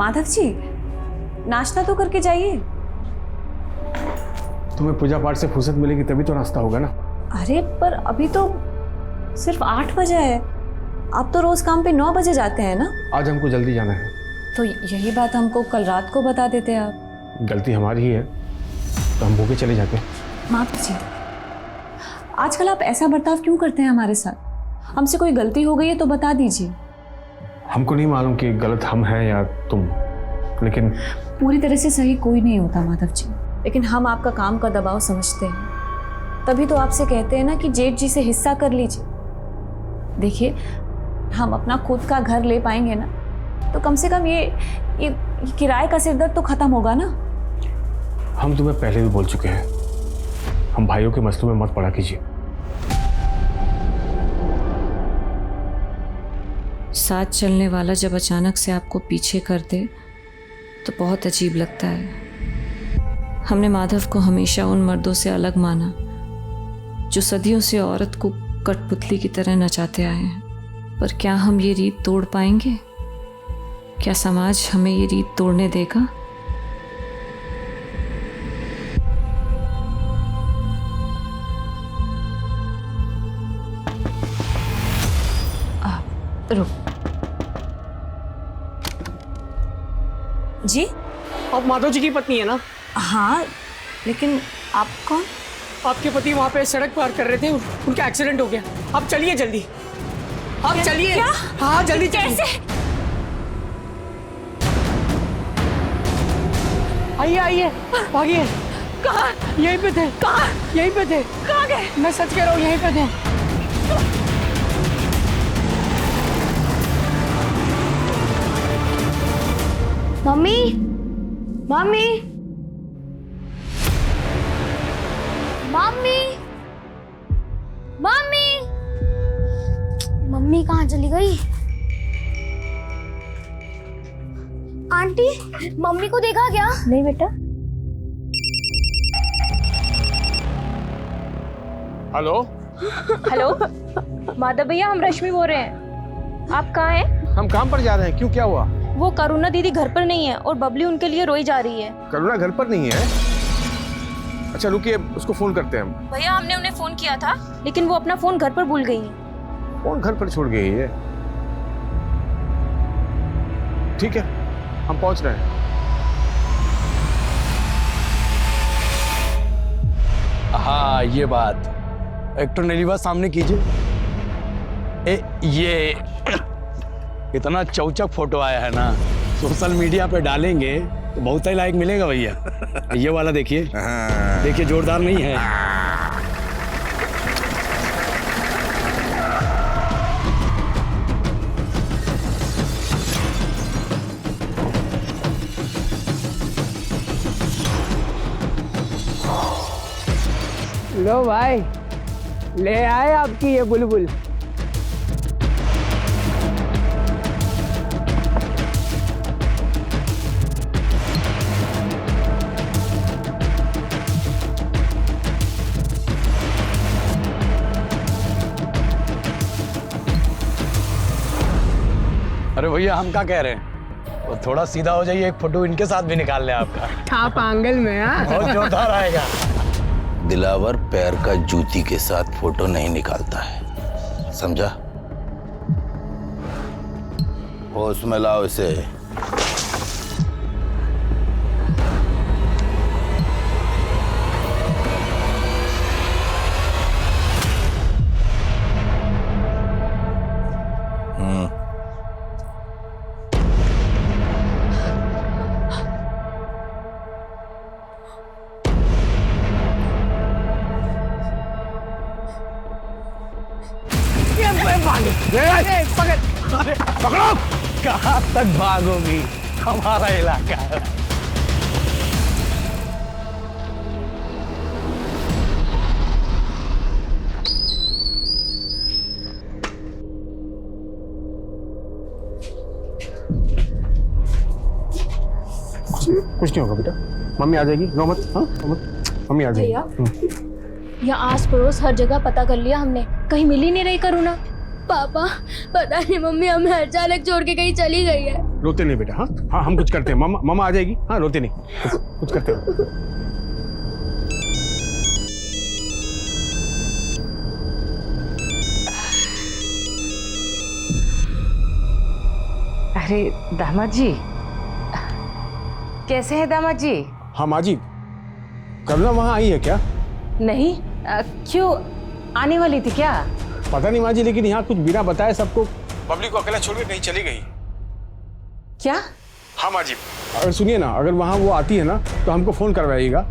माधव जी, नाश्ता तो करके जाइए। तुम्हें पूजा पाठ से फुर्सत मिलेगी तभी तो नाश्ता होगा ना। अरे पर अभी तो सिर्फ 8 बजे है। आप तो रोज काम पे 9 बजे जाते हैं ना। आज हमको जल्दी जाना है। तो यही बात हमको कल रात को बता देते आप। गलती हमारी ही है, तो हम भूखे चले जाते। माधव जी, आजकल आप ऐसा बर्ताव क्यों करते हैं हमारे साथ? हमसे कोई गलती हो गई है तो बता दीजिए। हमको नहीं मालूम कि गलत हम हैं या तुम, लेकिन पूरी तरह से सही कोई नहीं होता माधव जी, लेकिन हम आपका काम का दबाव समझते हैं। तभी तो आपसे कहते हैं ना कि जेठ जी से हिस्सा कर लीजिए। देखिए, हम अपना खुद का घर ले पाएंगे ना, तो कम से कम ये किराए का सिरदर्द तो खत्म होगा ना। हम तुम्हें पहले भी बोल चुके हैं, हम भाइयों के मसलों में मत पड़ा कीजिए। साथ चलने वाला जब अचानक से आपको पीछे कर दे तो बहुत अजीब लगता है। हमने माधव को हमेशा उन मर्दों से अलग माना जो सदियों से औरत को कठपुतली की तरह नचाते आए हैं। पर क्या हम ये रीत तोड़ पाएंगे? क्या समाज हमें ये रीत तोड़ने देगा? रुक जी। आप माधव जी की पत्नी है ना? हाँ, लेकिन आप कौन? आपके पति वहाँ पे सड़क पार कर रहे थे, उनका एक्सीडेंट हो गया। आप चलिए जल्दी, आप चलिए। हाँ जल्दी चलिए। कैसे? आइए आइए, भागिए। कहाँ? यहीं पे थे। कहाँ? यहीं पे थे। कहाँ गए? मैं सच कह रहा हूँ, यहीं पे थे। Mummy, mummy, mummy, mummy, mummy कहाँ चली गई? आंटी, मम्मी को देखा क्या? नहीं बेटा। हेलो हेलो माधव भैया, हम रश्मि बोल रहे हैं। आप कहाँ हैं? हम काम पर जा रहे हैं। क्यों, क्या हुआ? वो करुणा दीदी घर पर नहीं है और बबली उनके लिए रोई जा रही है। करुणा घर पर नहीं है? अच्छा रुकिए, उसको फोन करते हैं हम। भैया, हमने उन्हें फोन किया था लेकिन वो अपना फोन घर पर भूल गई है। फोन घर पर छोड़ गई है? ठीक है, हम पहुंच रहे हैं। हाँ ये बात, एक्टर नीलिमा सामने कीजिए। ये इतना चौचक फोटो आया है ना, सोशल मीडिया पे डालेंगे तो बहुत ही लाइक मिलेगा भैया। ये वाला देखिए, देखिए जोरदार नहीं है? लो भाई, ले आए आपकी ये बुलबुल। अरे भैया, हम क्या कह रहे हैं, वो थोड़ा सीधा हो जाइए, एक फोटो इनके साथ भी निकाल ले आपका। आप आंगल में। हाँ, बहुत जोरदार आएगा। दिलावर पैर का जूती के साथ फोटो नहीं निकालता है, समझा? होश में लाओ इसे। पकड़ो। कहाँ तक भागोगी, हमारा इलाका है। कुछ नहीं होगा बेटा, मम्मी आ जाएगी। रो मत। हाँ मम्मी आ जाएगी। यहाँ आस पड़ोस हर जगह पता कर लिया हमने, कहीं मिल ही नहीं रही करुणा। पापा, पता नहीं मम्मी हमें अचानक छोड़ के कहीं चली गई है। रोते नहीं बेटा। हाँ हाँ, हम कुछ करते हैं। मामा मामा आ जाएगी। हाँ, रोते नहीं, कुछ करते हो। अरे दामाद जी, कैसे हैं दामाद जी? हाँ माँ जी, करुणा वहाँ आई है क्या? नहीं, क्यों, आने वाली थी क्या? पता नहीं माँ जी, लेकिन यहाँ कुछ बिना बताए सबको, पब्लिक को अकेला छोड़ के कहीं चली गई। क्या? हाँ माँ जी, अगर सुनिए ना, अगर वहाँ वो आती है ना तो हमको फोन करवाइएगा।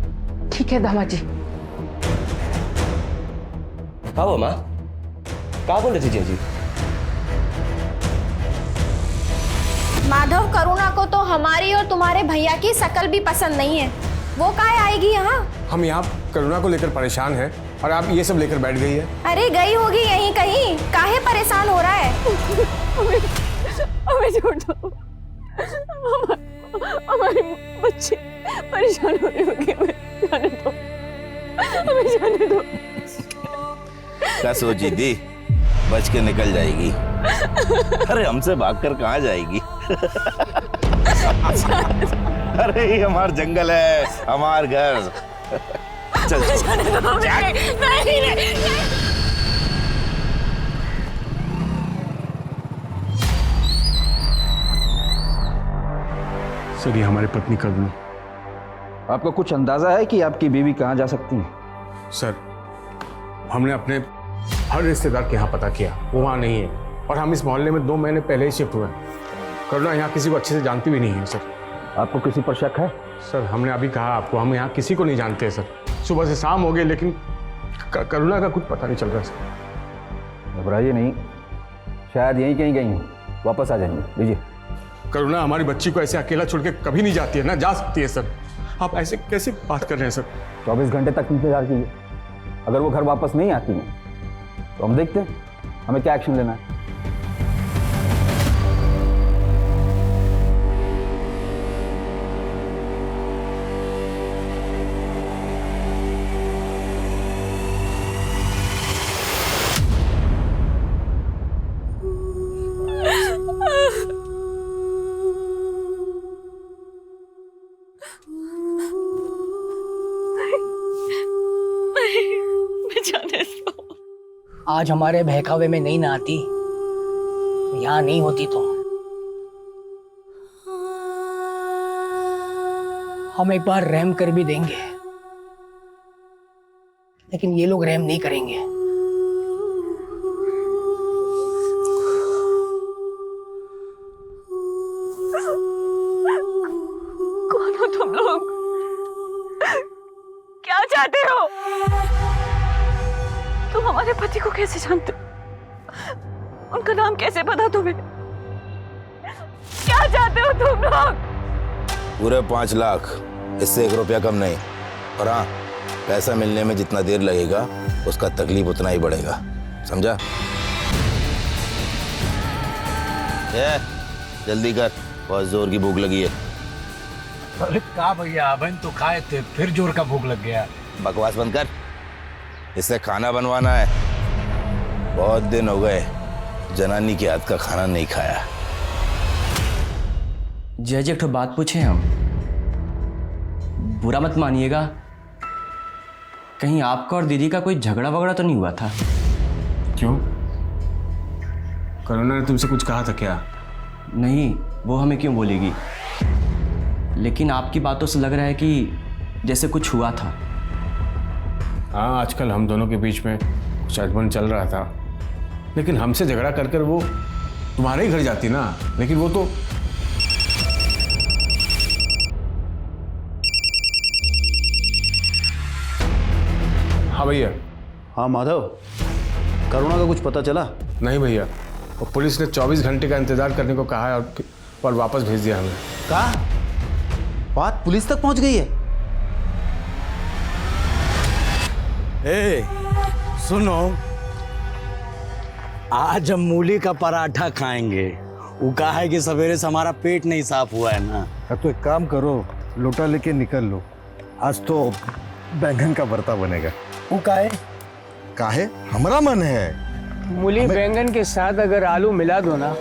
ठीक है दामाद जी। कहा वो माँ, कहा बोल रही थी जी? माधव, करुणा को तो हमारी और तुम्हारे भैया की शकल भी पसंद नहीं है। वो काहे आएगी यहाँ? हम यहाँ करुणा को लेकर परेशान हैं और आप ये सब लेकर बैठ गई है। अरे गई होगी यहीं कहीं, काहे परेशान हो रहा है? हमें छोड़ दो, हमारे बच्चे परेशान होने लगे, हमें जाने दो, हमें जाने दो। क्या सोची थी बच के निकल जाएगी? अरे हमसे भागकर कहाँ जाएगी? अरे ये हमार जंगल है, हमार घर। चल सर, ये हमारी पत्नी करुणा। आपको कुछ अंदाजा है कि आपकी बीवी कहाँ जा सकती है? सर, हमने अपने हर रिश्तेदार के यहाँ पता किया, वो वहाँ नहीं है। और हम इस मोहल्ले में 2 महीने पहले ही शिफ्ट हुए हैं। करुणा यहाँ किसी को अच्छे से जानती भी नहीं है सर। आपको किसी पर शक है? सर, हमने अभी कहा आपको, हम यहाँ किसी को नहीं जानते सर। सुबह से शाम हो गई, लेकिन करुणा का कुछ पता नहीं चल रहा सर। घबराइए नहीं, शायद यहीं कहीं गई हूँ, वापस आ जाएंगे। लीजिए। करुणा हमारी बच्ची को ऐसे अकेला छोड़ के कभी नहीं जाती है ना, जा सकती है सर। आप ऐसे कैसे बात कर रहे हैं सर? 24 घंटे तक इंतजार कीजिए। अगर वो घर वापस नहीं आती है तो हम देखते हैं हमें क्या एक्शन लेना है। आज हमारे बहकावे में नहीं ना आती, यहाँ नहीं होती तो हम एक बार रहम कर भी देंगे, लेकिन ये लोग रहम नहीं करेंगे। कौन हो तुम लोग? क्या चाहते हो? तुम हमारे पति को कैसे जानते हो? उनका नाम कैसे पता तुम्हें? क्या चाहते हो तुम लोग? पूरे 5 लाख, इससे 1 रुपया कम नहीं। और हाँ, पैसा मिलने में जितना देर लगेगा उसका तकलीफ उतना ही बढ़ेगा, समझा? जल्दी कर, बहुत जोर की भूख लगी है। अरे का भैया, अबन तो खाए थे, फिर जोर का भूख लग गया। बकवास बंद कर, इससे खाना बनवाना है। बहुत दिन हो गए जनानी के हाथ का खाना नहीं खाया। जय जी, एक बात पूछे हम, बुरा मत मानिएगा, कहीं आपका और दीदी का कोई झगड़ा वगड़ा तो नहीं हुआ था? क्यों? करुणा ने तुमसे कुछ कहा था क्या? नहीं, वो हमें क्यों बोलेगी, लेकिन आपकी बातों से लग रहा है कि जैसे कुछ हुआ था। हाँ, आजकल हम दोनों के बीच में कुछ अनबन चल रहा था, लेकिन हमसे झगड़ा कर कर वो तुम्हारे ही घर जाती ना। लेकिन वो तो हाँ भैया। हाँ माधव, करुणा का कुछ पता चला? नहीं भैया, वो पुलिस ने 24 घंटे का इंतजार करने को कहा है और वापस भेज दिया हमें। कहा? बात पुलिस तक पहुंच गई है? ए, सुनो, आज हम मूली का पराठा खाएंगे। वो कहा है कि सवेरे से हमारा पेट नहीं साफ हुआ है ना। तो एक काम करो, लोटा लेके निकल लो, आज तो बैंगन का भरता बनेगा। वो काहे? काहे? हमारा मन है। मूली बैंगन के साथ अगर आलू मिला दो ना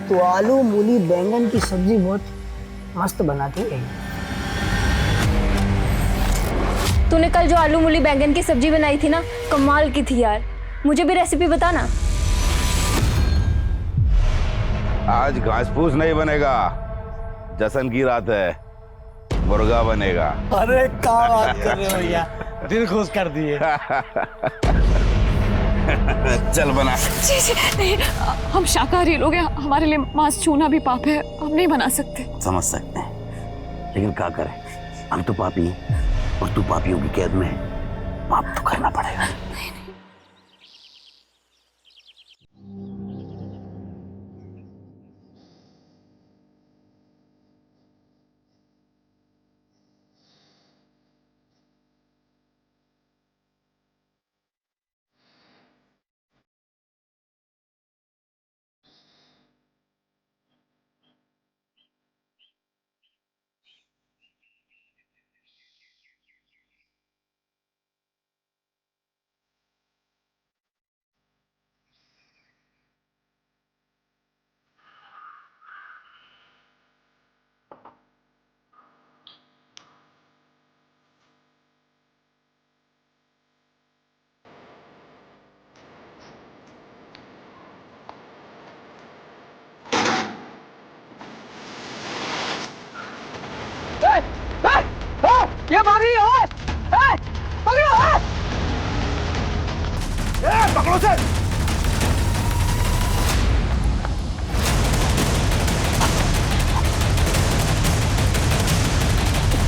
तो आलू मूली बैंगन की सब्जी बहुत मस्त बनाती है। तूने कल जो आलू मूली बैंगन की सब्जी बनाई थी ना, कमाल की थी यार। मुझे भी रेसिपी बताना। आज घास फूस नहीं बनेगा, जश्न की रात है, मुर्गा बनेगा। अरे क्या बात कर रहे हो भैया, दिल खुश कर दिए। चल बना। जी जी नहीं, हम शाकाहारी लोग हैं, हमारे लिए मांस छूना भी पाप है, हम नहीं बना सकते। समझ सकते हैं, लेकिन क्या करें, हम तो पापी हैं और तू पापियों की कैद में है, पाप तो करना पड़ेगा। ये भाग रही है, पकड़ो। पकड़ो सर।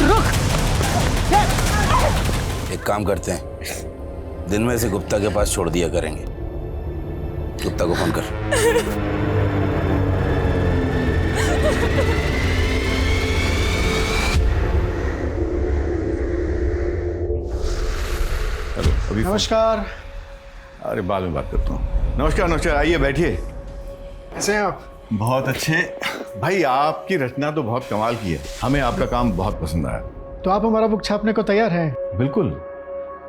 रुक। एक काम करते हैं, दिन में से गुप्ता के पास छोड़ दिया करेंगे। गुप्ता को फोन कर। नमस्कार। अरे बाद में बात करता हूँ। नमस्कार नमस्कार, आइए बैठिए। कैसे हैं आप? बहुत अच्छे भाई, आपकी रचना तो बहुत कमाल की है, हमें आपका काम बहुत पसंद आया। तो आप हमारा बुक छापने को तैयार हैं? बिल्कुल,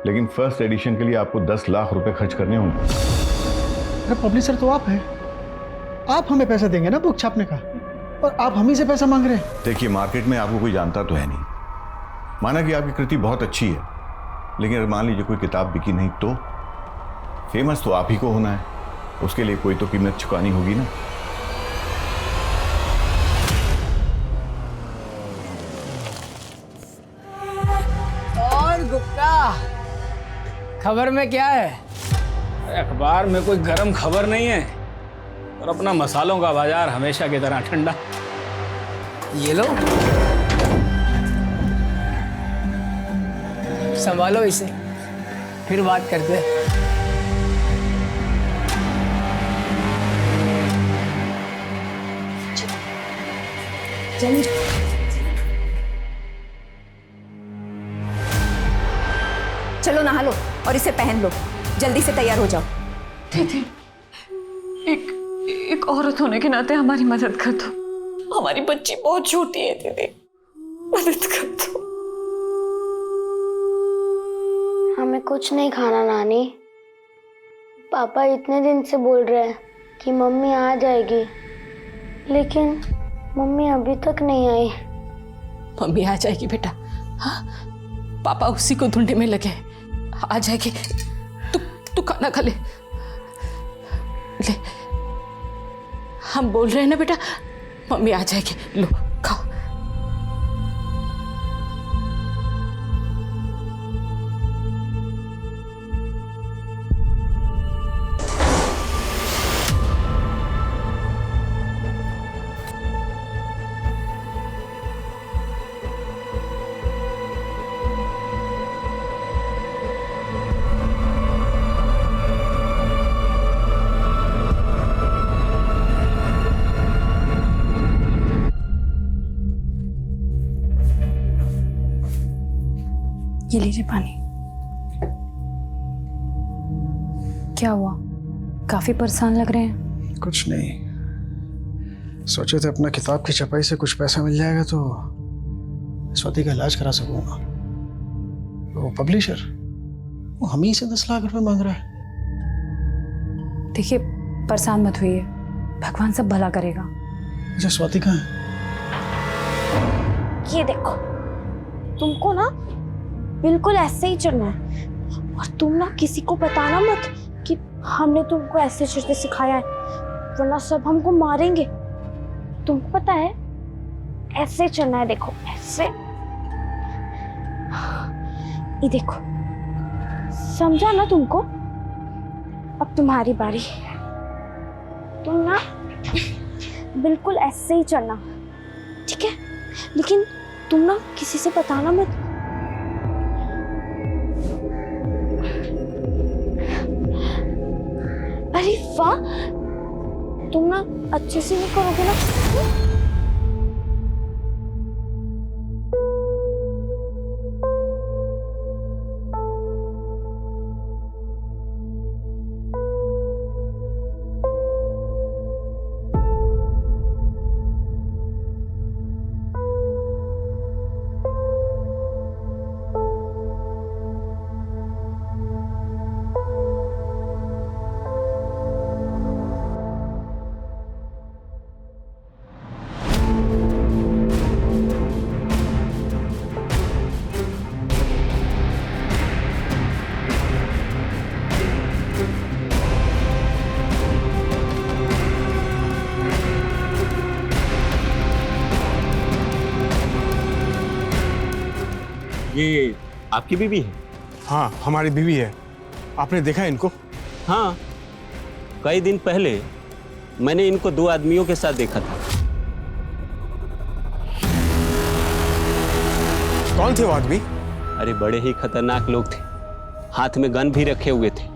लेकिन फर्स्ट एडिशन के लिए आपको 10 लाख रुपए खर्च करने होंगे। अरे पब्लिशर तो आप हैं, आप हमें पैसा देंगे ना बुक छापने का, और आप हम ही से पैसा मांग रहे हैं। देखिए, मार्केट में आपको कोई जानता तो है नहीं, माना कि आपकी कृति बहुत अच्छी है, लेकिन अगर मान लीजिए कोई किताब बिकी नहीं तो फेमस तो आप ही को होना है, उसके लिए कोई तो कीमत चुकानी होगी ना। और गुप्ता, खबर में क्या है? अखबार में कोई गर्म खबर नहीं है, और अपना मसालों का बाजार हमेशा की तरह ठंडा। ये लो, संभालो इसे, फिर बात करते हैं। चलो नहा लो और इसे पहन लो, जल्दी से तैयार हो जाओ। दीदी, एक औरत होने के नाते हमारी मदद कर दो, हमारी बच्ची बहुत छोटी है दीदी, मदद कर दो। हमें कुछ नहीं खाना नानी। पापा इतने दिन से बोल रहे हैं कि मम्मी आ जाएगी, लेकिन मम्मी अभी तक नहीं आई। मम्मी आ जाएगी बेटा, हाँ, पापा उसी को ढूंढने में लगे, आ जाएगी। तू खाना खा ले। हम बोल रहे हैं ना बेटा, मम्मी आ जाएगी, लो खाओ। ये लीजिए पानी। क्या हुआ, काफी परेशान लग रहे हैं? कुछ नहीं, सोचे थे अपना किताब की छपाई से कुछ पैसा मिल जाएगा तो स्वाति का इलाज करा सकूंगा। वो पब्लिशर, वो हम ही से 10 लाख रुपए मांग रहा है। देखिए, परेशान मत होइए, भगवान सब भला करेगा। अच्छा स्वाति कहाँ है? ये देखो, तुमको ना बिल्कुल ऐसे ही चलना है और तुम ना किसी को बताना मत कि हमने तुमको ऐसे चलते सिखाया है, वरना सब हमको मारेंगे। तुमको पता है ऐसे चलना है, देखो ऐसे। ये देखो, समझा ना तुमको? अब तुम्हारी बारी। तुम ना बिल्कुल ऐसे ही चलना, ठीक है? लेकिन तुम ना किसी से बताना मत। अरे वाह, तुम ना अच्छे से नहीं करोगे ना? ये आपकी बीवी है? हाँ, हमारी बीवी है। आपने देखा इनको? हाँ, कई दिन पहले मैंने इनको 2 आदमियों के साथ देखा था। कौन थे वो आदमी? अरे बड़े ही खतरनाक लोग थे, हाथ में गन भी रखे हुए थे।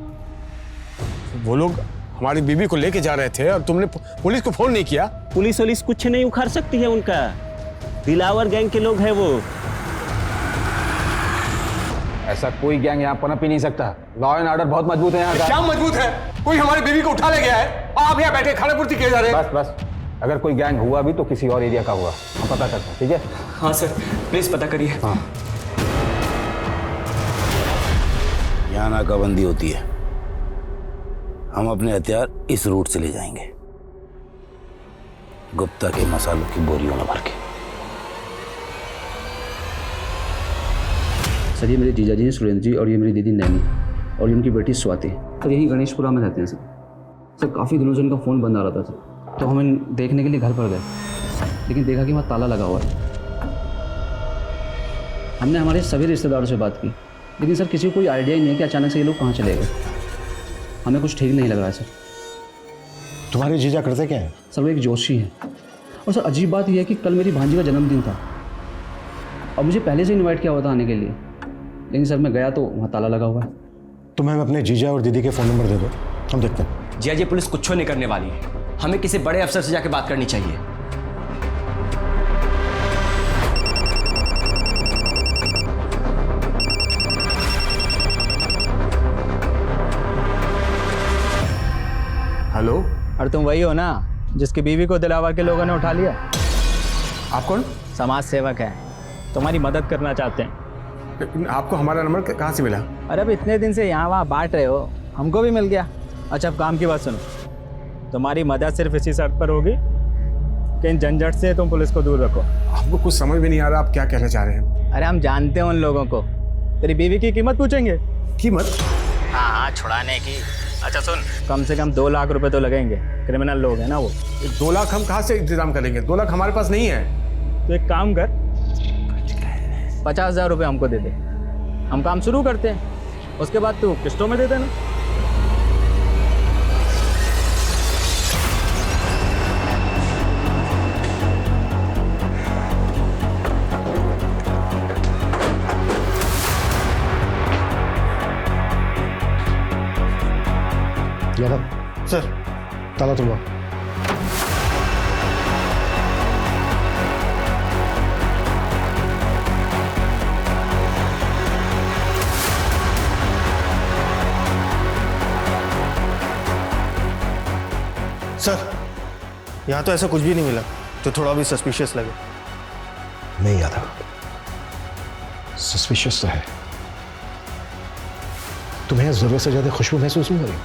वो लोग हमारी बीवी को लेके जा रहे थे और तुमने पुलिस को फोन नहीं किया? पुलिस कुछ नहीं उखाड़ सकती है उनका। दिलावर गैंग के लोग हैं वो। ऐसा कोई गैंग यहाँ पनप ही नहीं सकता। लॉ एंड ऑर्डर बहुत मजबूत है यहाँ का। क्या मजबूत है? कोई हमारी बीवी को उठा ले गया है, आप यहाँ बैठे खाने पूर्ति किए जा रहे हैं। बस अगर कोई गैंग हुआ भी तो किसी और एरिया का हुआ, हम पता करते हैं, ठीक है? हाँ सर, प्लीज पता करिए। हाँ। यहाँ नाकाबंदी होती है, हम अपने हथियार इस रूट से ले जाएंगे, गुप्ता के मसालों की बोरियों में भर के। सर ये मेरे जीजा जी हैं सुरेंद्र जी, और ये मेरी दीदी नैनी, और ये उनकी बेटी स्वाति। सर यही गणेशपुरा में रहते हैं सर। काफ़ी दिनों से उनका फ़ोन बंद आ रहा था सर, तो हम देखने के लिए घर पर गए, लेकिन देखा कि वहाँ ताला लगा हुआ है। हमने हमारे सभी रिश्तेदारों से बात की, लेकिन सर किसी को कोई आइडिया ही नहीं है कि अचानक से ये लोग कहाँ चले गए। हमें कुछ ठीक नहीं लग रहा है सर। तुम्हारे जीजा करते क्या है? सर वो एक जोशी हैं, और सर अजीब बात यह है कि कल मेरी भांजी का जन्मदिन था और मुझे पहले से इनवाइट किया हुआ था आने के लिए, लेकिन सर मैं गया तो वहाँ ताला लगा हुआ है। तुम्हें अपने जीजा और दीदी के फ़ोन नंबर दे दो, हम देखते हैं। जी ये पुलिस कुछ नहीं करने वाली है, हमें किसी बड़े अफसर से जाके बात करनी चाहिए। हेलो। और तुम वही हो ना जिसकी बीवी को दिलावर के लोगों ने उठा लिया? आप कौन? समाज सेवक है, तुम्हारी मदद करना चाहते हैं। आपको हमारा नंबर कहाँ से मिला? अरे अब इतने दिन से यहाँ वहाँ बांट रहे हो, हमको भी मिल गया। अच्छा अब काम की बात सुनो, तुम्हारी मदद सिर्फ इसी शर्त पर होगी कि इन झंझट से तुम पुलिस को दूर रखो। आपको कुछ समझ में नहीं आ रहा, आप क्या कहना चाह रहे हैं? अरे हम जानते हैं उन लोगों को, तेरी बीवी की कीमत पूछेंगे। कीमत? हाँ छुड़ाने की। अच्छा सुन, कम से कम 2 लाख रुपए तो लगेंगे, क्रिमिनल लोग हैं ना वो। 2 लाख हम कहाँ से इंतजाम करेंगे? 2 लाख हमारे पास नहीं है। तो एक काम कर, 50,000 रुपये हमको दे दे, हम काम शुरू करते हैं, उसके बाद तू किस्तों में दे देना। यादव सर, ताला तोड़वा। सर यहाँ तो ऐसा कुछ भी नहीं मिला तो थोड़ा भी सस्पिशियस लगे। नहीं यादव, सस्पिशियस तो है। तुम्हें जरूरत से ज्यादा खुशबू महसूस नहीं हो रही?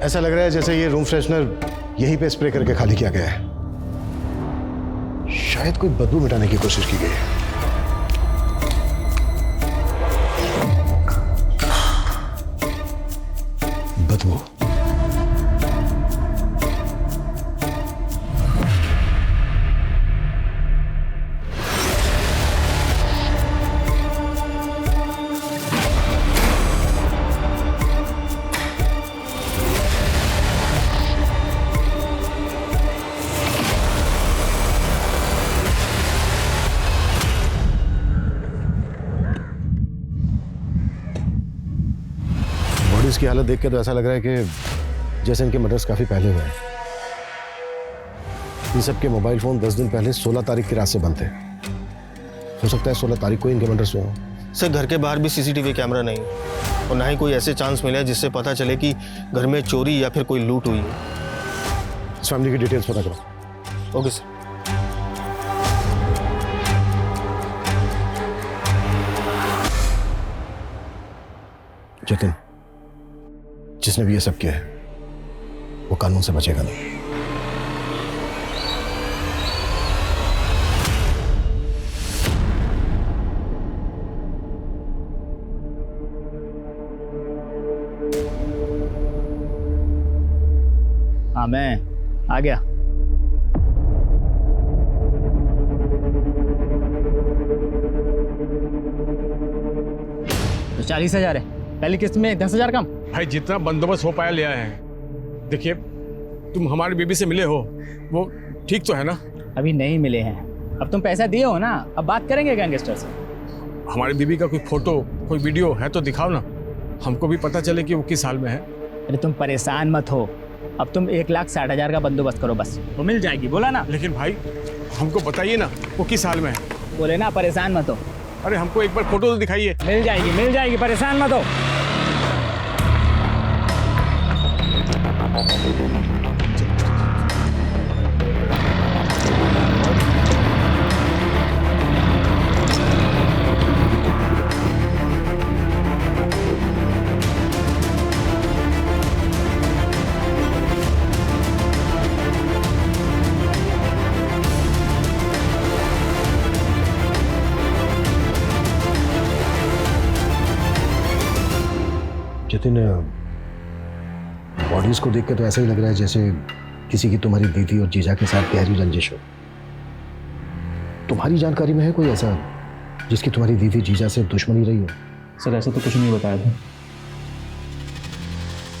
ऐसा लग रहा है जैसे ये रूम फ्रेशनर यहीं पे स्प्रे करके खाली किया गया है। शायद कोई बदबू मिटाने की कोशिश की गई है। बदबू। इसकी हालत देख के तो ऐसा लग रहा है कि जैसे इनके मर्डर्स काफी पहले हुए हैं। इन सब के मोबाइल फोन 10 दिन पहले 16 तारीख की रात से बंद थे। हो सकता है 16 तारीख को इनके मर्डर्स हुए हों। सर घर के बाहर भी सीसीटीवी कैमरा नहीं है और ना ही कोई ऐसे चांस मिले जिससे पता चले कि घर में चोरी या फिर कोई लूट हुई है। इस फैमिली की डिटेल्स पता करो। Okay sir. जतिन, जिसने भी ये सब किया है वो कानून से बचेगा नहीं। हाँ मैं आ गया। तो 40,000 है, पहली किस्त में 10,000 कम। भाई जितना बंदोबस्त हो पाया ले आए हैं। देखिए तुम हमारी बीबी से मिले हो, वो ठीक तो है ना? अभी नहीं मिले हैं। अब तुम पैसा दिए हो ना, अब बात करेंगे गैंगस्टर से। हमारी बीबी का कोई फोटो कोई वीडियो है तो दिखाओ ना, हमको भी पता चले कि वो किस हाल में है। अरे तुम परेशान मत हो, अब तुम 1,60,000 का बंदोबस्त करो बस, वो मिल जाएगी। बोला ना। लेकिन भाई हमको बताइए ना वो किस हाल में है। बोले ना परेशान मत हो। अरे हमको एक बार फोटो तो दिखाइए। मिल जाएगी, परेशान मत हो। जतिन, बॉडीज को देख के तो ऐसा ही लग रहा है जैसे किसी की तुम्हारी दीदी और जीजा के साथ गहरी रंजिश हो। तुम्हारी जानकारी में है कोई ऐसा जिसकी तुम्हारी दीदी जीजा से दुश्मनी रही हो? सर ऐसा तो कुछ नहीं बताया था,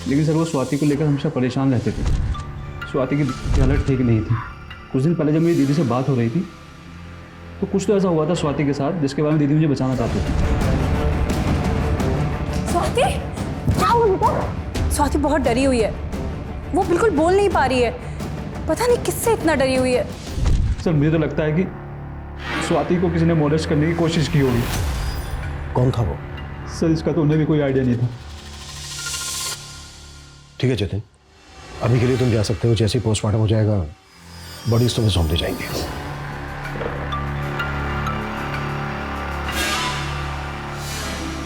लेकिन सर वो स्वाति को लेकर हमेशा परेशान रहते थे। स्वाति की हालत ठीक नहीं थी। कुछ दिन पहले जब मेरी दीदी से बात हो रही थी तो कुछ तो ऐसा हुआ था स्वाति के साथ जिसके बारे में दीदी मुझे बचाना चाहती थी। स्वाति क्या हुआ बेटा? स्वाति बहुत डरी हुई है, वो बिल्कुल बोल नहीं पा रही है। पता नहीं किससे इतना डरी हुई है। सर मुझे तो लगता है कि स्वाति को किसी ने मोलेस्ट करने की कोशिश की होगी। कौन था वो? सर इसका तो उन्हें भी कोई आइडिया नहीं था। ठीक है जतिन, अभी के लिए तुम जा सकते हो। जैसे ही पोस्टमार्टम हो जाएगा बॉडीज तुम्हें सौंप दी जाएंगी।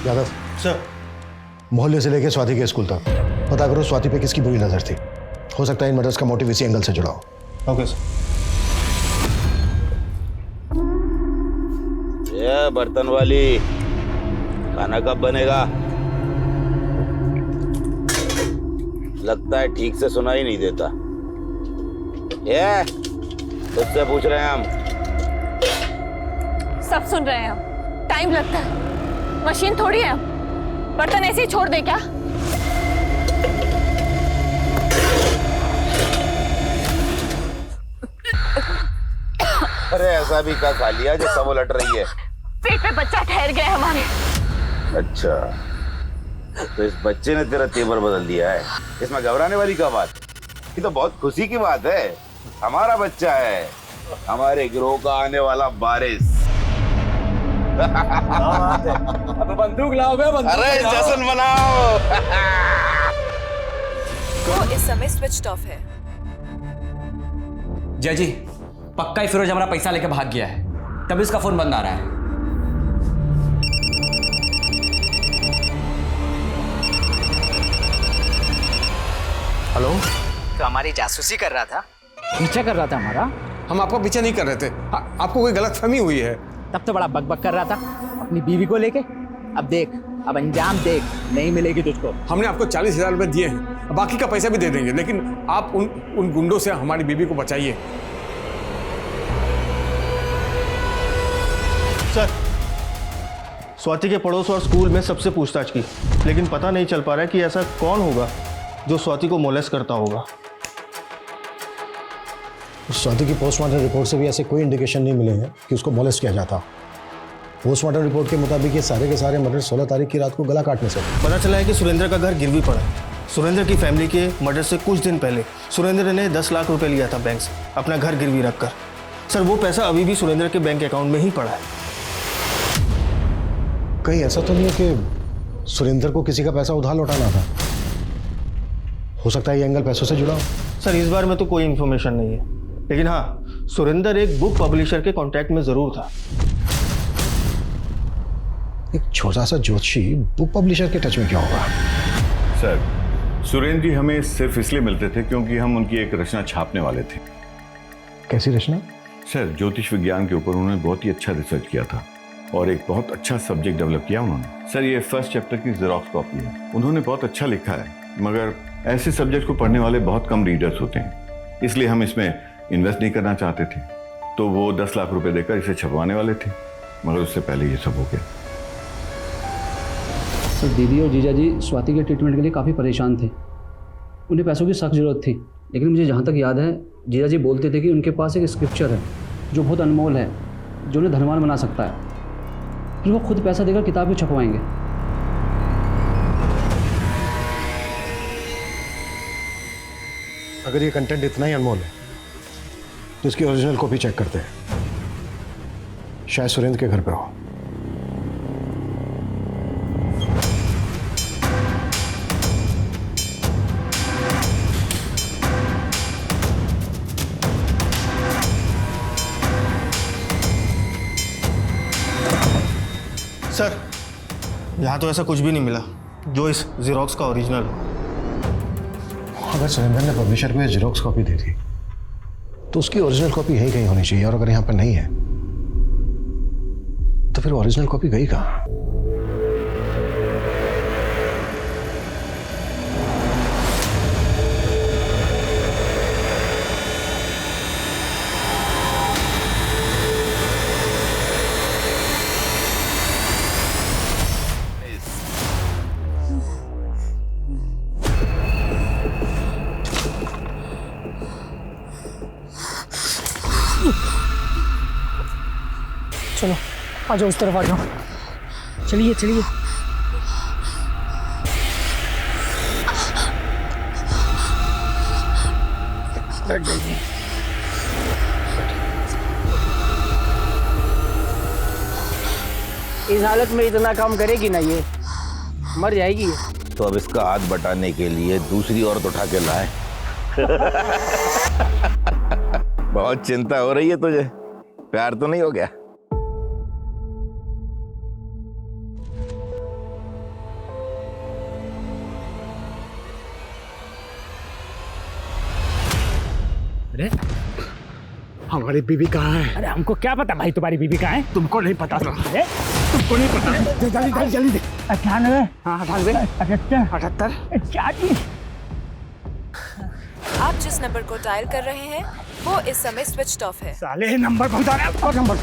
यादव सर, मोहल्ले से लेकर स्वाति के स्कूल तक पता करो स्वाति पे किसकी बुरी नजर थी। हो सकता है इन मर्डर्स का मोटिव इसी एंगल से जुड़ा हो। Okay sir. ये बर्तन वाली, खाना कब बनेगा? लगता है ठीक से सुना ही नहीं देता। ये उससे पूछ रहे हैं हम। सब सुन रहे हैं हम। टाइम लगता है, मशीन थोड़ी है। बर्तन ऐसे ही छोड़ दे क्या? अरे ऐसा भी क्या खा लिया जो सब उलट रही है? पेट पे बच्चा ठहर गया हमारे। अच्छा, तो इस बच्चे ने तेरा तेवर बदल दिया है। इसमें घबराने वाली क्या बात? ये तो बहुत खुशी की बात है। हमारा बच्चा है, हमारे गिरोह का आने वाला वारिस। अब बंदूक लाओ बे, बंदूक। अरे जश्न मनाओ। वो इस समय स्विच ऑफ है। जय जी, पक्का ही फिरोज हमारा पैसा लेके भाग गया है, तभी उसका फोन बंद आ रहा है। हेलो, तो हमारी जासूसी कर रहा था, पीछा कर रहा था हमारा। हम आपका पीछा नहीं कर रहे थे, आपको कोई गलतफहमी हुई है। तब तो बड़ा बकबक कर रहा था अपनी बीवी को लेके। अब देख, अब अंजाम देख, नहीं मिलेगी तुझको। हमने आपको 40,000 रुपए दिए हैं, बाकी का पैसा भी दे देंगे, लेकिन आप उन गुंडों से हमारी बीवी को बचाइए। सर, स्वाति के पड़ोस और स्कूल में सबसे पूछताछ की, लेकिन पता नहीं चल पा रहा है कि ऐसा कौन होगा जो स्वाति को मोलेस्ट करता होगा। स्वाति की पोस्टमार्टम रिपोर्ट से भी ऐसे कोई इंडिकेशन नहीं मिले हैं कि उसको मोलेस्ट किया जाता। पोस्टमार्टम रिपोर्ट के मुताबिक ये सारे के सारे मर्डर 16 तारीख की रात को गला काटने से। पता चला है कि सुरेंद्र का घर गिरवी पड़ा है। सुरेंद्र की फैमिली के मर्डर से कुछ दिन पहले सुरेंद्र ने 10 लाख रुपए लिया था बैंक से, अपना घर गिरवी रखकर। सर, वो पैसा अभी भी सुरेंद्र के बैंक अकाउंट में ही पड़ा है। कहीं ऐसा तो नहीं है कि सुरेंद्र को किसी का पैसा उधार लौटाना था? हो सकता है ये एंगल पैसों से जुड़ा हो। सर, इस बार में तो कोई इन्फॉर्मेशन नहीं है, लेकिन हाँ, सुरेंद्र एक बुक पब्लिशर के कांटेक्ट में जरूर था। एक छोटा सा ज्योतिषी बुक पब्लिशर के टच में क्या होगा? सर, सुरेंद्र जी हमें सिर्फ इसलिए मिलते थे क्योंकि हम उनकी एक रचना छापने वाले थे। कैसी रचना? सर, ज्योतिष विज्ञान के ऊपर उन्होंने बहुत ही अच्छा रिसर्च किया था और एक बहुत अच्छा सब्जेक्ट डेवलप किया उन्होंने। सर, ये फर्स्ट चैप्टर की जेरॉक्स कॉपी है। उन्होंने बहुत अच्छा लिखा है, मगर ऐसे सब्जेक्ट को पढ़ने वाले बहुत कम रीडर्स होते हैं, इसलिए हम इसमें इन्वेस्ट नहीं करना चाहते थे। तो वो 10 लाख रुपए देकर इसे छपवाने वाले थे, मगर उससे पहले ये सब हो गया। सर, दीदी और जीजा जी स्वाति के ट्रीटमेंट के लिए काफ़ी परेशान थे। उन्हें पैसों की सख्त ज़रूरत थी, लेकिन मुझे जहाँ तक याद है जीजा जी बोलते थे कि उनके पास एक स्क्रिप्चर है जो बहुत अनमोल है, जो उन्हें धनवान बना सकता है। फिर वो खुद पैसा देकर किताब भी छपवाएंगे। अगर ये कंटेंट इतना ही अनमोल है तो इसकी ओरिजिनल कॉपी चेक करते हैं। शायद सुरेंद्र के घर पे हो। सर, यहाँ तो ऐसा कुछ भी नहीं मिला जो इस जेरॉक्स का ओरिजिनल हो। अगर सुरेंद्र ने पब्लिशर को ये जेरॉक्स कॉपी दी थी तो उसकी ओरिजिनल कॉपी यहीं कहीं होनी चाहिए, और अगर यहाँ पर नहीं है तो फिर ओरिजिनल कॉपी गई कहाँ? चलो आ जाओ, उस तरफ आ जाओ। चलिए चलिए। बैठ जाइए। इस हालत में इतना काम करेगी ना, ये मर जाएगी। तो अब इसका हाथ बटाने के लिए दूसरी औरत उठा के लाए। बहुत चिंता हो रही है तुझे, प्यार तो नहीं हो गया? अरे हमारी बीबी कहाँ है? अरे हमको क्या पता भाई तुम्हारी बीबी कहाँ है? तुमको नहीं पता? अरे तुमको नहीं पता? जल्दी जल्दी दे। 98। हाँ 98 78 78 40। आप जिस नंबर को डायल कर रहे हैं वो इस समय स्विच ऑफ है। साले नंबर बता रहे हैं। नंबर?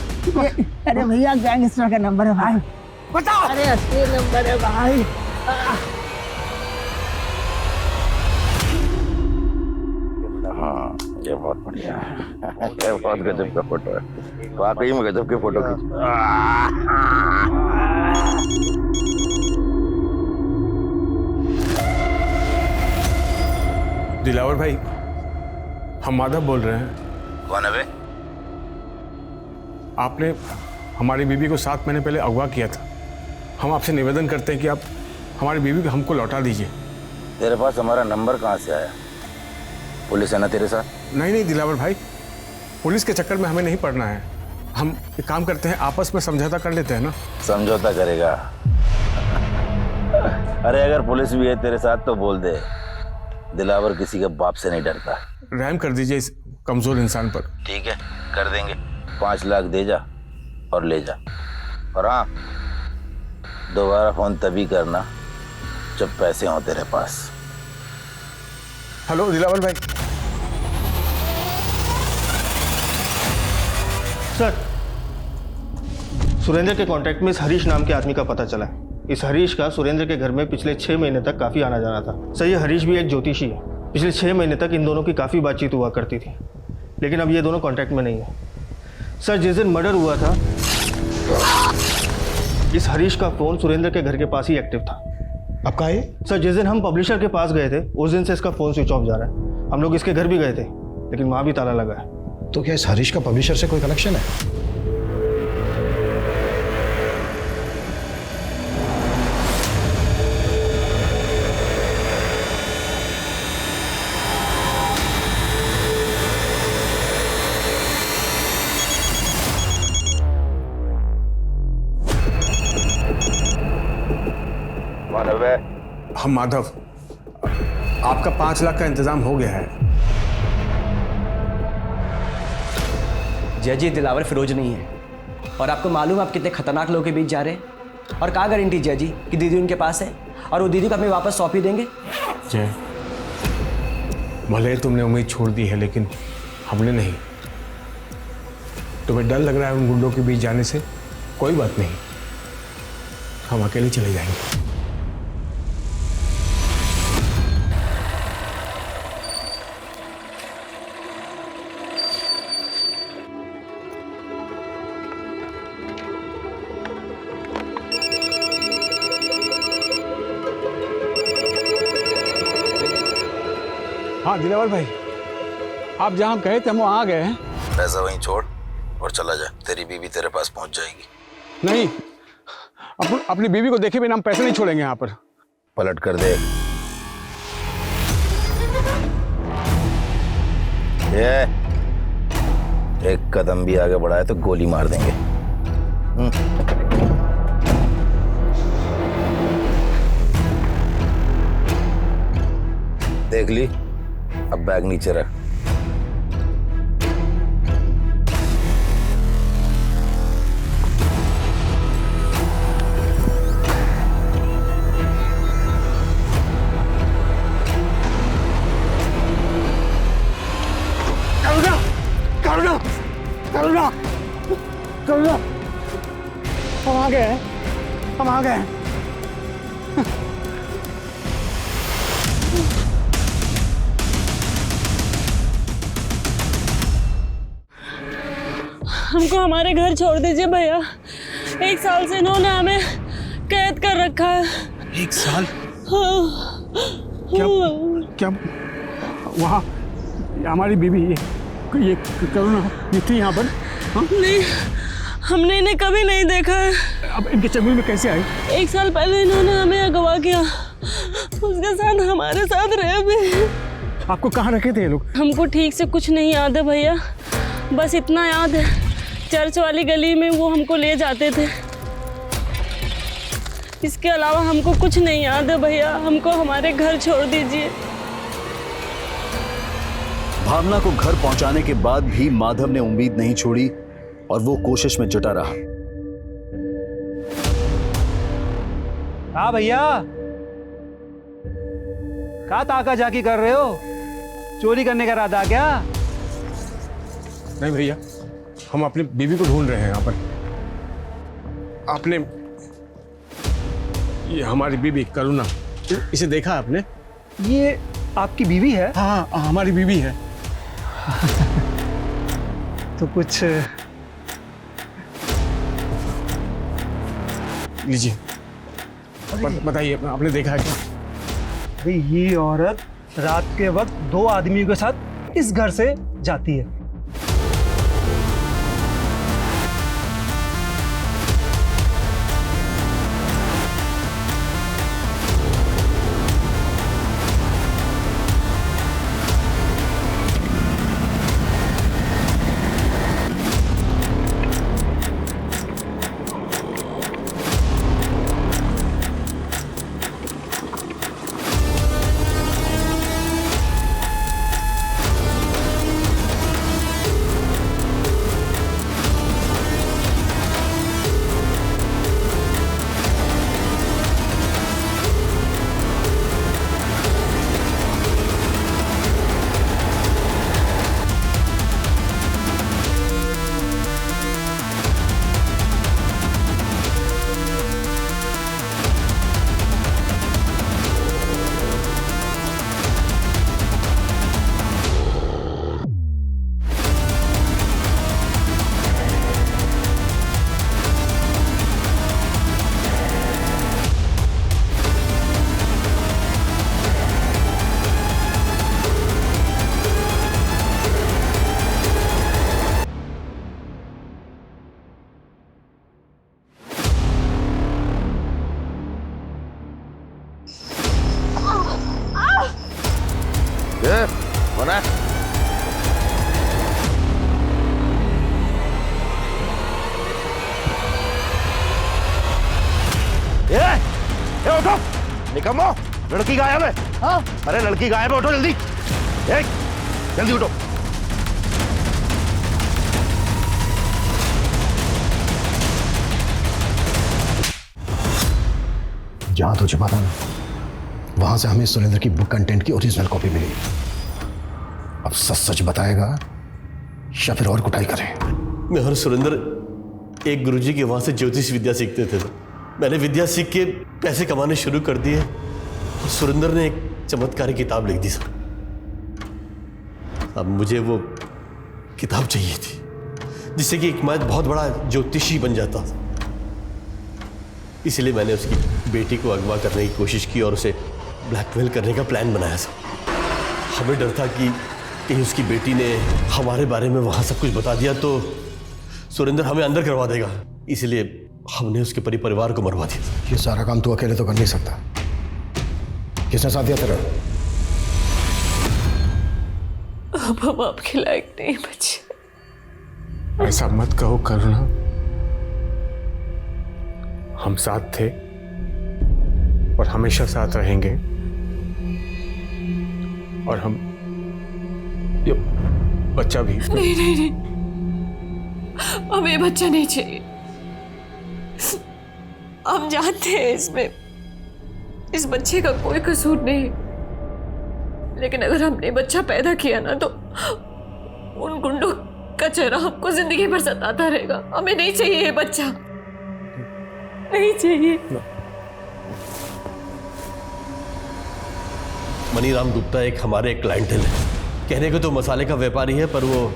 अरे भैया गैंगस्टर का नंबर है भाई। बताओ। अरे असली नंबर है भाई। हाँ, ये बहुत बढ़िया है। ये बहुत गजब का फोटो है, वाकई में गजब के फोटो खींच। दिलावर भाई, हम माधव बोल रहे हैं। कौन है बे? आपने हमारी बीवी को 7 महीने पहले अगवा किया था। हम आपसे निवेदन करते हैं कि आप हमारी बीवी को हमको लौटा दीजिए। तेरे पास हमारा नंबर कहाँ से आया? पुलिस है ना तेरे साथ? नहीं दिलावर भाई, पुलिस के चक्कर में हमें नहीं पड़ना है। हम एक काम करते हैं, आपस में समझौता कर लेते हैं ना। समझौता करेगा? अरे अगर पुलिस भी है तेरे साथ तो बोल दे, दिलावर किसी के बाप से नहीं डरता। रहम कर दीजिए इस कमजोर इंसान पर। ठीक है, कर देंगे। 5 लाख दे जा और ले जा। और हाँ, दोबारा फोन तभी करना जब पैसे हों तेरे पास। हेलो दिलावर भाई। सर, सुरेंद्र के कॉन्टैक्ट में इस हरीश नाम के आदमी का पता चला है। इस हरीश का सुरेंद्र के घर में पिछले 6 महीने तक काफ़ी आना जाना था। सर, ये हरीश भी एक ज्योतिषी है। पिछले 6 महीने तक इन दोनों की काफ़ी बातचीत हुआ करती थी, लेकिन अब ये दोनों कॉन्टैक्ट में नहीं है। सर, जिस दिन मर्डर हुआ था इस हरीश का फ़ोन सुरेंद्र के घर के पास ही एक्टिव था। अब कहाँ है? सर, जिस दिन हम पब्लिशर के पास गए थे उस दिन से इसका फ़ोन स्विच ऑफ जा रहा है। हम लोग इसके घर भी गए थे, लेकिन वहाँ भी ताला लगा है। तो क्या इस हरीश का पब्लिशर से कोई कनेक्शन है? हम माधव, आपका 5 लाख का इंतजाम हो गया है। जय जी, दिलावर फिरोज नहीं है। और आपको मालूम है आप कितने खतरनाक लोगों के बीच जा रहे हैं। और क्या गारंटी जय जी कि दीदी उनके पास है और वो दीदी को हमें वापस सौंप ही देंगे। जय, भले तुमने उम्मीद छोड़ दी है, लेकिन हमने नहीं। तुम्हें डर लग रहा है उन गुंडों के बीच जाने से? कोई बात नहीं, हम अकेले चले जाएंगे। हाँ दिलावर भाई, आप जहाँ गए थे हम वहाँ आ गए हैं। पैसा वहीं छोड़ और चला जा, तेरी बीवी तेरे पास पहुंच जाएगी। नहीं, अपनी बीवी को देखे बिना हम पैसे नहीं छोड़ेंगे यहाँ पर। पलट कर दे। ये एक कदम भी आगे बढ़ाए तो गोली मार देंगे। देख ली, अब बैग नीचे रख। करुणा, हम आ गए हैं, हम आ गए हैं। हमको हमारे घर छोड़ दीजिए भैया। 1 साल से इन्होंने हमें कैद कर रखा है। 1 साल? क्या क्या वहाँ हमारी बीवी ये करुणा ये थी यहाँ पर? हाँ? नहीं, हमने इन्हें कभी नहीं देखा है। अब इनके चंगुल में कैसे आई? 1 साल पहले इन्होंने हमें अगवा किया, उसके साथ हमारे साथ रहे भी। आपको कहाँ रखे थे ये लोग? हमको ठीक से कुछ नहीं याद है भैया, बस इतना याद है चर्च वाली गली में वो हमको ले जाते थे। इसके अलावा हमको कुछ नहीं याद है भैया। हमको हमारे घर छोड़ दीजिए। भावना को घर पहुंचाने के बाद भी माधव ने उम्मीद नहीं छोड़ी और वो कोशिश में जुटा रहा। हाँ भैया, क्या ताका झाकी कर रहे हो? चोरी करने का इरादा क्या? नहीं भैया, हम अपनी बीवी को ढूंढ रहे हैं यहाँ पर। आपने ये हमारी बीवी करुणा, इसे देखा आपने? ये आपकी बीवी है? हाँ, हमारी बीवी है। तो कुछ लीजिए, बताइए, आपने देखा है क्या? भाई, ये औरत रात के वक्त 2 आदमियों के साथ इस घर से जाती है। ये कौन है? ये उठो, निकम्मो, लड़की गायब है। हाँ? अरे लड़की गायब है, उठो जल्दी। जल्दी उठो। जहां तुझे पता ना, वहां से हमें सुरेंद्र की बुक कंटेंट की ओरिजिनल कॉपी मिली। अब सच सच बताएगा या फिर और कुटाई करे? मैं और सुरेंद्र एक गुरुजी के वहां से ज्योतिष विद्या सीखते थे। मैंने विद्या सीख के पैसे कमाने शुरू कर दिए और सुरेंद्र ने एक चमत्कारी किताब लिख दी सर। अब मुझे वो किताब चाहिए थी जिससे कि एक मैं बहुत बड़ा ज्योतिषी बन जाता। इसलिए मैंने उसकी बेटी को अगवा करने की कोशिश की और उसे ब्लैकमेल करने का प्लान बनाया सर। हमें डर था कि कहीं उसकी बेटी ने हमारे बारे में वहां सब कुछ बता दिया तो सुरेंद्र हमें अंदर करवा देगा। इसलिए हमने उसके परिवार को मरवा दिया। ये सारा काम तू अकेले तो कर नहीं सकता। किसने साथ दिया तेरा? अब हम आपके लायक नहीं बचे। ऐसा मत कहो करुणा, हम साथ थे और हमेशा साथ रहेंगे। और हम ये बच्चा भी। नहीं नहीं नहीं, हमें बच्चा नहीं चाहिए। हम जानते हैं इसमें इस बच्चे का कोई कसूर नहीं, लेकिन अगर हमने बच्चा पैदा किया ना तो उन गुंडों का चेहरा हमको जिंदगी भर सताता रहेगा। हमें नहीं चाहिए ये बच्चा, नहीं चाहिए। मनीराम गुप्ता एक हमारे क्लाइंटल है। कहने को तो मसाले का व्यापारी है, पर वो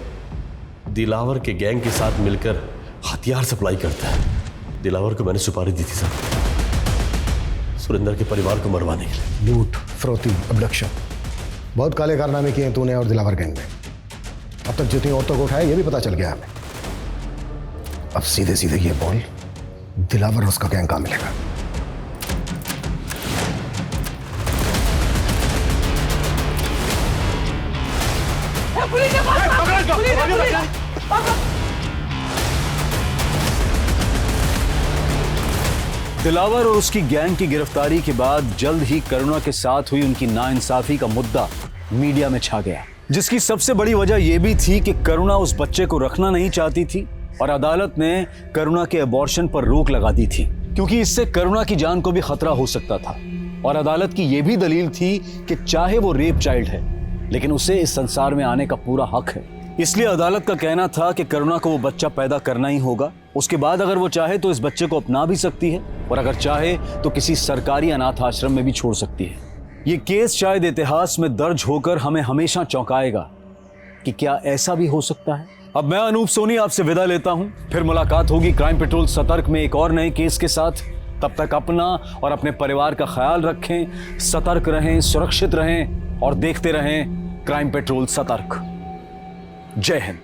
दिलावर के गैंग के साथ मिलकर हथियार सप्लाई करता है। दिलावर को मैंने सुपारी दी थी सर, सुरेंद्र के परिवार को मरवाने के लिए। लूट, फरोती, अबडक्शन, बहुत काले कारनामे किए हैं तूने और दिलावर गैंग ने। अब तक जितनी औरतों को उठाया ये भी पता चल गया हमें। अब सीधे सीधे ये बोल, दिलावर और उसका गैंग कहां मिलेगा? दिलावर और उसकी गैंग की गिरफ्तारी के बाद जल्द ही करुणा के साथ हुई उनकी नाइंसाफी का मुद्दा मीडिया में छा गया, जिसकी सबसे बड़ी वजह यह भी थी कि करुणा उस बच्चे को रखना नहीं चाहती थी और अदालत ने करुणा के अबॉर्शन पर रोक लगा दी थी, क्योंकि इससे करुणा की जान को भी खतरा हो सकता था। और अदालत की यह भी दलील थी कि चाहे वो रेप चाइल्ड है, लेकिन उसे इस संसार में आने का पूरा हक है। इसलिए अदालत का कहना था कि करुणा को वो बच्चा पैदा करना ही होगा। उसके बाद अगर वो चाहे तो इस बच्चे को अपना भी सकती है और अगर चाहे तो किसी सरकारी अनाथ आश्रम में भी छोड़ सकती है। ये केस शायद इतिहास में दर्ज होकर हमें हमेशा चौंकाएगा कि क्या ऐसा भी हो सकता है। अब मैं अनूप सोनी आपसे विदा लेता हूं, फिर मुलाकात होगी क्राइम पेट्रोल सतर्क में एक और नए केस के साथ। तब तक अपना और अपने परिवार का ख्याल रखें, सतर्क रहें, सुरक्षित रहें और देखते रहें क्राइम पेट्रोल सतर्क। जय हिंद।